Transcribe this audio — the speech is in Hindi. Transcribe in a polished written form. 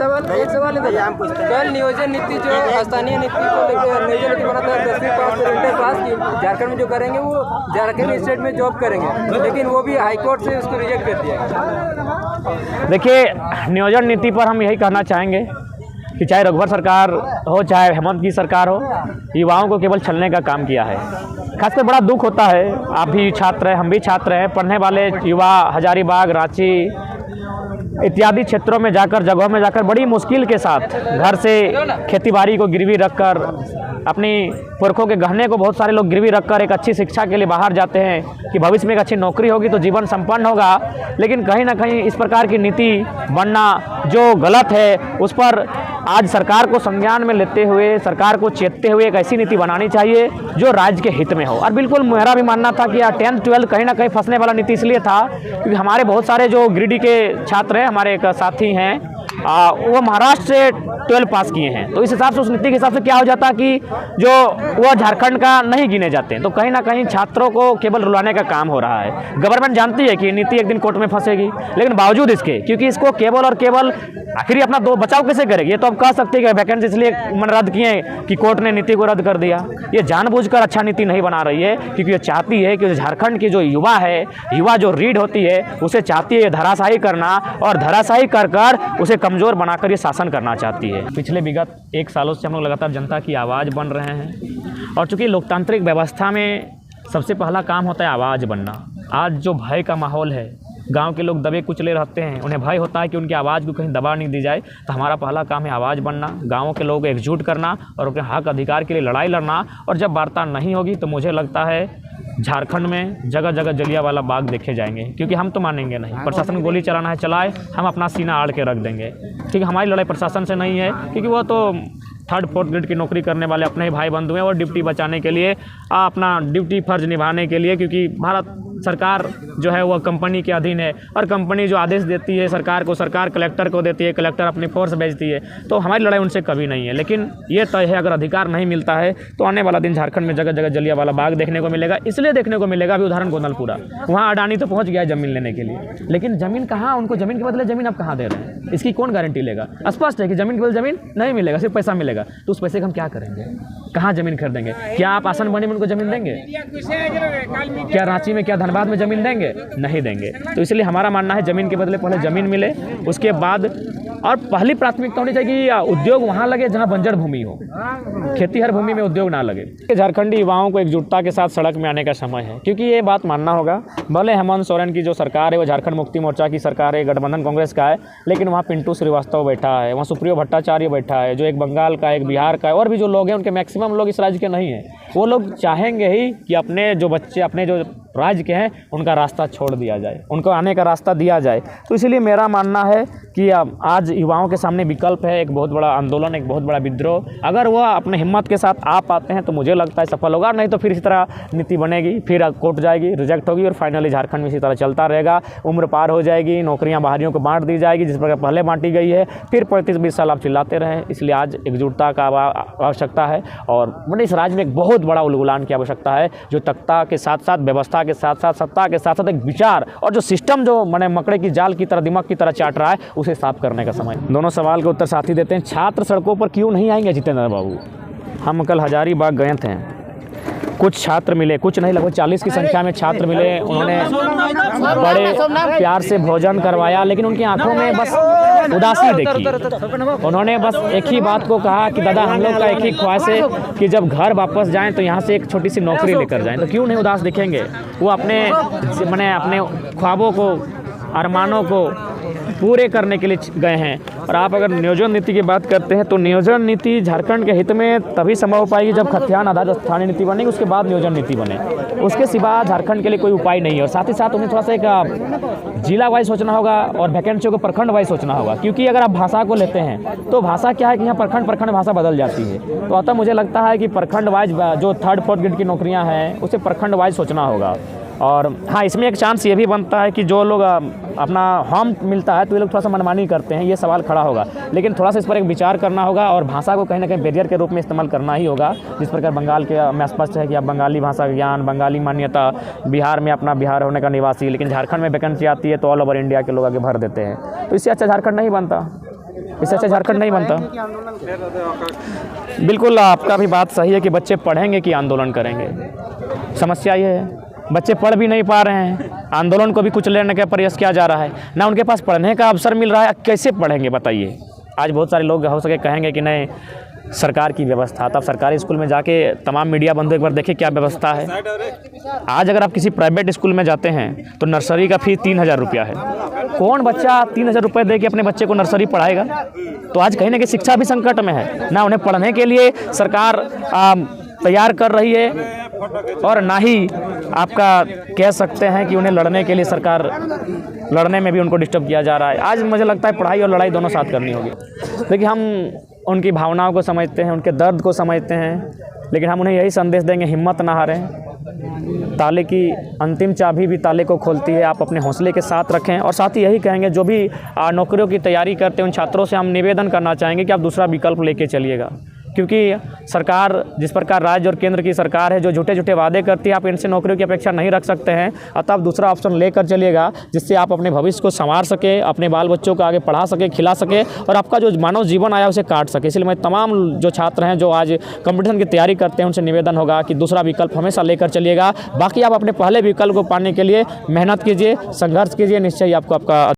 सवाल कल नियोजन नीति जो स्थानीय नीति को लेकर नियोजन नीति बनाता है 10वीं पास और इंटर पास की झारखंड में जो करेंगे वो झारखंड स्टेट में जॉब करेंगे, लेकिन वो भी हाईकोर्ट से उसको रिजेक्ट कर दिया। देखिए, नियोजन नीति पर हम यही कहना चाहेंगे कि चाहे रघुवर सरकार हो चाहे हेमंत की सरकार हो, युवाओं को केवल छलने का काम किया है। खासकर बड़ा दुख होता है, आप भी छात्र हैं, हम भी छात्र हैं, पढ़ने वाले युवा हजारीबाग, रांची इत्यादि क्षेत्रों में जाकर, जगहों में जाकर बड़ी मुश्किल के साथ घर से खेतीबाड़ी को गिरवी रखकर, अपनी पुरखों के गहने को बहुत सारे लोग गिरवी रखकर एक अच्छी शिक्षा के लिए बाहर जाते हैं कि भविष्य में एक अच्छी नौकरी होगी तो जीवन संपन्न होगा। लेकिन कहीं ना कहीं इस प्रकार की नीति बनना जो गलत है, उस पर आज सरकार को संज्ञान में लेते हुए, सरकार को चेतते हुए एक ऐसी नीति बनानी चाहिए जो राज्य के हित में हो। और बिल्कुल मेरा भी मानना था कि 10th 12th कहीं ना कहीं फंसने वाला नीति इसलिए था क्योंकि हमारे बहुत सारे जो गिरिडीह के छात्र हैं, हमारे एक साथी हैं, वो महाराष्ट्र से 12 पास किए हैं। तो इस हिसाब से उस नीति के हिसाब से क्या हो जाता कि जो वो झारखंड का नहीं गिने जाते हैं। तो कहीं ना कहीं छात्रों को केवल रुलाने का काम हो रहा है। गवर्नमेंट जानती है कि नीति एक दिन कोर्ट में फंसेगी, लेकिन बावजूद इसके, क्योंकि इसको केवल और केवल आखिर अपना दो बचाव कैसे करेगी। ये तो अब कह सकते हैं कि वैकेंसी इसलिए मन रद्द किए कि कोर्ट ने नीति को रद्द कर दिया। ये जानबूझकर अच्छा नीति नहीं बना रही है, क्योंकि ये चाहती है कि झारखंड की जो युवा है, युवा जो रीढ़ होती है, उसे चाहती है धराशायी करना, और धराशायी कर कर उसे कमज़ोर बनाकर ये शासन करना चाहती है। पिछले विगत 1 सालों से हम लोग लगातार जनता की आवाज़ बन रहे हैं, और चूँकि लोकतांत्रिक व्यवस्था में सबसे पहला काम होता है आवाज़ बनना। आज जो भय का माहौल है, गांव के लोग दबे कुचले रहते हैं, उन्हें भय होता है कि उनकी आवाज़ को कहीं दबा नहीं दी जाए। तो हमारा पहला काम है आवाज़ बनना, गाँव के लोगों को एकजुट करना और अपने हक अधिकार के लिए लड़ाई लड़ना। और जब वार्ता नहीं होगी तो मुझे लगता है झारखंड में जगह जगह जलियांवाला बाग देखे जाएंगे, क्योंकि हम तो मानेंगे नहीं। प्रशासन गोली चलाना है चलाए, हम अपना सीना आड़ के रख देंगे, क्योंकि हमारी लड़ाई प्रशासन से नहीं है, क्योंकि वो तो 3rd 4th ग्रेड की नौकरी करने वाले अपने ही भाई बंधु हैं, और ड्यूटी बचाने के लिए, अपना ड्यूटी फर्ज निभाने के लिए, क्योंकि भारत सरकार जो है वह कंपनी के अधीन है, और कंपनी जो आदेश देती है सरकार को, सरकार कलेक्टर को देती है, कलेक्टर अपनी फोर्स भेजती है। तो हमारी लड़ाई उनसे कभी नहीं है। लेकिन ये तय है, अगर अधिकार नहीं मिलता है तो आने वाला दिन झारखंड में जगह जगह जलियांवाला बाग देखने को मिलेगा। इसलिए देखने को मिलेगा, अभी उदाहरण गोंदलपुरा, वहाँ अडानी तो पहुँच गया है ज़मीन लेने के लिए, लेकिन ज़मीन कहाँ, उनको ज़मीन के बदले ज़मीन आप कहाँ दे रहे हैं, इसकी कौन गारंटी लेगा। स्पष्ट है कि ज़मीन के बदले ज़मीन नहीं मिलेगा, सिर्फ पैसा मिलेगा। तो उस पैसे का हम क्या करेंगे, कहाँ ज़मीन खरीदेंगे? क्या आप आसन बनी में उनको ज़मीन देंगे? क्या रांची में, क्या धनबाद में ज़मीन देंगे? नहीं देंगे। तो इसलिए हमारा मानना है ज़मीन के बदले पहले ज़मीन मिले, उसके बाद, और पहली प्राथमिकता होनी चाहिए कि उद्योग वहाँ लगे जहाँ बंजर भूमि हो, खेती हर भूमि में उद्योग ना लगे। झारखंडी युवाओं को एकजुटता के साथ सड़क में आने का समय है, क्योंकि ये बात मानना होगा, भले हेमंत सोरेन की जो सरकार है वो झारखंड मुक्ति मोर्चा की सरकार है, गठबंधन कांग्रेस का है, लेकिन वहाँ पिंटू श्रीवास्तव बैठा है, वहाँ सुप्रियो भट्टाचार्य बैठा है, जो एक बंगाल का, एक बिहार का है, और भी जो लोग हैं उनके मैक्सिमम लोग इस राज्य के नहीं हैं। वो लोग चाहेंगे ही कि अपने जो बच्चे अपने जो राज्य के हैं उनका रास्ता छोड़ दिया जाए, उनको आने का रास्ता दिया जाए। तो इसीलिए मेरा मानना है कि आज युवाओं के सामने विकल्प है, एक बहुत बड़ा आंदोलन, एक बहुत बड़ा विद्रोह। अगर वह अपने हिम्मत के साथ आ पाते हैं तो मुझे लगता है सफल होगा, नहीं तो फिर इसी तरह नीति बनेगी, फिर कोर्ट जाएगी, रिजेक्ट होगी, और फाइनली झारखंड में इसी तरह चलता रहेगा। उम्र पार हो जाएगी, नौकरियां बाहरियों को बांट दी जाएगी, जिस प्रकार पहले बांटी गई है, फिर 35-20 साल आप चिल्लाते रहें। इसलिए आज एकजुटता का आवश्यकता है, और मैंने इस राज्य में एक बहुत बड़ा उलगुलान की आवश्यकता है, जो तख्ता के साथ साथ, व्यवस्था के साथ साथ, सत्ता के साथ साथ एक विचार, और जो सिस्टम जो मैंने मकड़े की जाल की तरह, दिमाग की तरह चाट रहा है, उसे साफ करने का समय। दोनों सवाल के उत्तर साथ ही देते हैं। छात्र सड़कों पर क्यों नहीं आएंगे जितेंद्र बाबू? हम कल हजारीबाग गए थे, कुछ छात्र मिले, कुछ नहीं, लगभग 40 की संख्या में छात्र मिले। उन्होंने बड़े प्यार से भोजन करवाया, लेकिन उनकी आंखों में बस उदासी देखी। उन्होंने बस एक ही बात को कहा कि दादा, हम लोग का एक ही ख्वाहिश है कि जब घर वापस जाएं तो यहाँ से एक छोटी सी नौकरी लेकर जाएं। तो क्यों नहीं उदास दिखेंगे? वो अपने ख्वाबों को, अरमानों को पूरे करने के लिए गए हैं। और आप अगर नियोजन नीति की बात करते हैं तो नियोजन नीति झारखंड के हित में तभी संभव हो पाएगी जब खतियान आधारित स्थानीय नीति बनेगी, उसके बाद नियोजन नीति बने। उसके सिवा झारखंड के लिए कोई उपाय नहीं है। और साथ ही साथ उन्हें थोड़ा सा एक जिला वाइज सोचना होगा और वैकेंसियों को प्रखंड वाइज सोचना होगा, क्योंकि अगर आप भाषा को लेते हैं तो भाषा क्या है कि यहाँ प्रखंड भाषा बदल जाती है। तो अतः मुझे लगता है कि प्रखंड वाइज जो 3rd 4th ग्रेड की नौकरियाँ हैं उसे प्रखंड वाइज सोचना होगा। और हाँ, इसमें एक चांस ये भी बनता है कि जो लोग अपना हम मिलता है तो ये लोग थोड़ा सा मनमानी करते हैं, ये सवाल खड़ा होगा। लेकिन थोड़ा सा इस पर एक विचार करना होगा और भाषा को कहीं ना कहीं बैरियर के रूप में इस्तेमाल करना ही होगा। जिस प्रकार बंगाल के में स्पष्ट है कि आप बंगाली भाषा ज्ञान, बंगाली मान्यता, बिहार में अपना बिहार होने का निवासी, लेकिन झारखंड में वैकेंसी आती है तो ऑल ओवर इंडिया के लोग आगे भर देते हैं। तो इससे अच्छा झारखंड नहीं बनता। इससे अच्छा झारखंड नहीं बनता। बिल्कुल आपका भी बात सही है कि बच्चे पढ़ेंगे कि आंदोलन करेंगे। समस्या ये है बच्चे पढ़ भी नहीं पा रहे हैं, आंदोलन को भी कुछ लेने का प्रयास किया जा रहा है, ना उनके पास पढ़ने का अवसर मिल रहा है। कैसे पढ़ेंगे बताइए। आज बहुत सारे लोग हो सके कहेंगे कि नहीं सरकार की व्यवस्था, तब सरकारी स्कूल में जाके तमाम मीडिया बंधु एक बार देखिए क्या व्यवस्था है। आज अगर आप किसी प्राइवेट स्कूल में जाते हैं तो नर्सरी का फीस 3,000 रुपया है। कौन बच्चा 3,000 रुपये दे के अपने बच्चे को नर्सरी पढ़ाएगा? तो आज कहीं ना कहीं शिक्षा भी संकट में है, ना उन्हें पढ़ने के लिए सरकार तैयार कर रही है और ना ही आपका कह सकते हैं कि उन्हें लड़ने के लिए सरकार लड़ने में भी उनको डिस्टर्ब किया जा रहा है। आज मुझे लगता है पढ़ाई और लड़ाई दोनों साथ करनी होगी। देखिए हम उनकी भावनाओं को समझते हैं, उनके दर्द को समझते हैं, लेकिन हम उन्हें यही संदेश देंगे हिम्मत ना हारें। ताले की अंतिम चाबी भी ताले को खोलती है, आप अपने हौसले के साथ रखें। और साथ ही यही कहेंगे जो भी नौकरियों की तैयारी करते हैं उन छात्रों से हम निवेदन करना चाहेंगे कि आप दूसरा विकल्प लेके चलिएगा, क्योंकि सरकार जिस प्रकार राज्य और केंद्र की सरकार है जो झूठे झूठे वादे करती है, आप इनसे नौकरियों की अपेक्षा नहीं रख सकते हैं। अतः आप दूसरा ऑप्शन लेकर चलिएगा जिससे आप अपने भविष्य को संवार सके, अपने बाल बच्चों को आगे पढ़ा सके, खिला सके और आपका जो मानव जीवन आया उसे काट सके। इसलिए मैं तमाम जो छात्र हैं जो आज कंपटीशन की तैयारी करते हैं उनसे निवेदन होगा कि दूसरा विकल्प हमेशा लेकर चलिएगा। बाकी आप अपने पहले विकल्प को पाने के लिए मेहनत कीजिए, संघर्ष कीजिए, निश्चय ही आपको आपका